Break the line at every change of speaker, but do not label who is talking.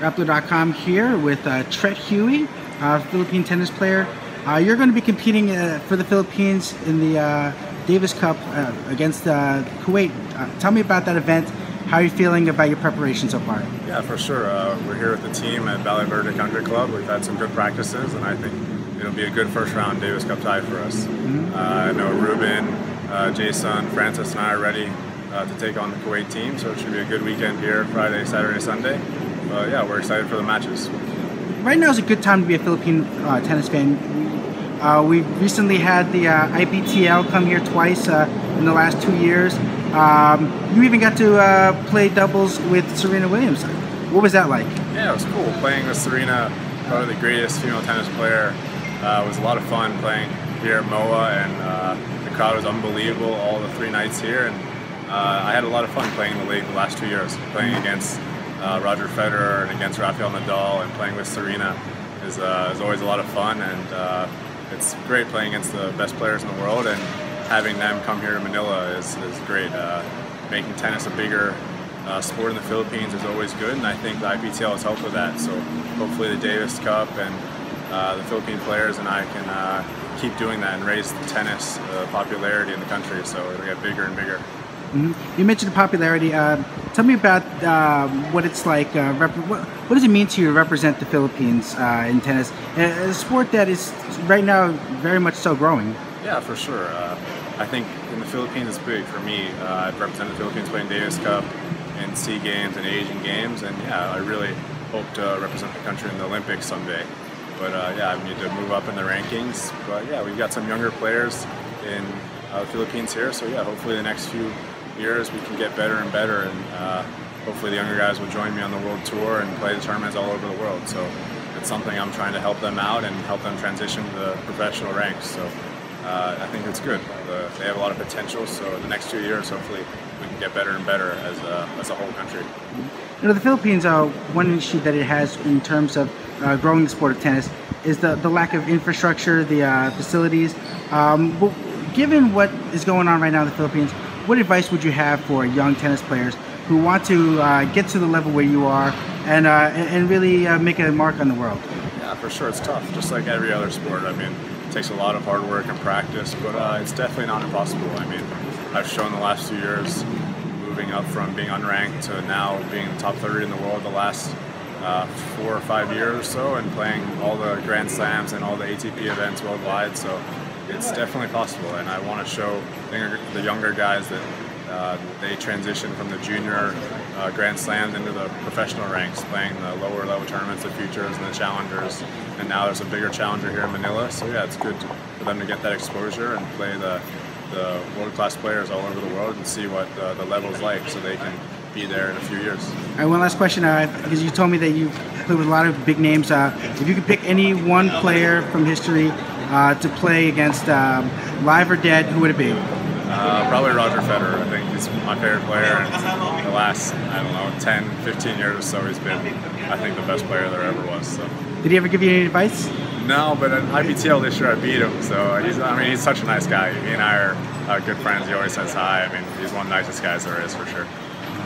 Rappler.com here with Huey, Philippine tennis player. You're going to be competing for the Philippines in the Davis Cup against Kuwait. Tell me about that event. How are you feeling about your preparation so far?
Yeah, for sure. We're here with the team at Valley Verde Country Club. We've had some good practices, and I think it'll be a good first round Davis Cup tie for us. I know Ruben, Jason, Francis, and I are ready to take on the Kuwait team, so it should be a good weekend here, Friday, Saturday, Sunday. Yeah, we're excited for the matches.
Right now is a good time to be a Philippine tennis fan. We recently had the IBTL come here twice in the last 2 years. You even got to play doubles with Serena Williams. What was that like?
Yeah, it was cool. Playing with Serena, probably the greatest female tennis player. It was a lot of fun playing here at MOA, and the crowd was unbelievable all the 3 nights here. And I had a lot of fun playing in the league the last 2 years, playing against Roger Federer and against Rafael Nadal, and playing with Serena is always a lot of fun, and it's great playing against the best players in the world, and having them come here to Manila is great. Making tennis a bigger sport in the Philippines is always good, and I think the IPTL has helped with that. So hopefully the Davis Cup and the Philippine players and I can keep doing that and raise the tennis popularity in the country, so it'll get bigger and bigger.
You mentioned the popularity. Tell me about what it's like. What does it mean to you to represent the Philippines in tennis? A sport that is right now very much so growing.
Yeah, for sure. I think in the Philippines it's big for me. I've represented the Philippines playing Davis Cup and SEA Games and Asian Games, and yeah, I really hope to represent the country in the Olympics someday. But yeah, I need to move up in the rankings. But yeah, we've got some younger players in the Philippines here, so yeah, hopefully the next few years we can get better and better, and hopefully the younger guys will join me on the world tour and play the tournaments all over the world. So it's something I'm trying to help them out and help them transition to the professional ranks. So I think it's good. They have a lot of potential, so the next 2 years hopefully we can get better and better as a whole country.
You know, the Philippines, one issue that it has in terms of growing the sport of tennis is the lack of infrastructure, the facilities. But given what is going on right now in the Philippines, what advice would you have for young tennis players who want to get to the level where you are and really make a mark on the world?
Yeah, for sure. It's tough, just like every other sport. I mean, it takes a lot of hard work and practice, but it's definitely not impossible. I mean, I've shown the last 2 years, moving up from being unranked to now being top 30 in the world the last 4 or 5 years or so, and playing all the Grand Slams and all the ATP events worldwide. So it's definitely possible, and I want to show the younger guys that they transition from the junior Grand Slams into the professional ranks, playing the lower level tournaments, the Futures and the Challengers, and now there's a bigger challenger here in Manila. So yeah, it's good for them to get that exposure and play the world-class players all over the world and see what the level's like, so they can be there in a few years.
All right, one last question, because you told me that you played with a lot of big names. If you could pick any one player from history to play against, live or dead, who would it be?
Probably Roger Federer. I think he's my favorite player, and the last, I don't know, 10, 15 years or so, he's been, I think, the best player there ever was. So.
Did he ever give you any advice?
No, but at IBTL this year I beat him, so he's such a nice guy. Me and I are good friends. He always says hi. I mean, he's one of the nicest guys there is, for sure.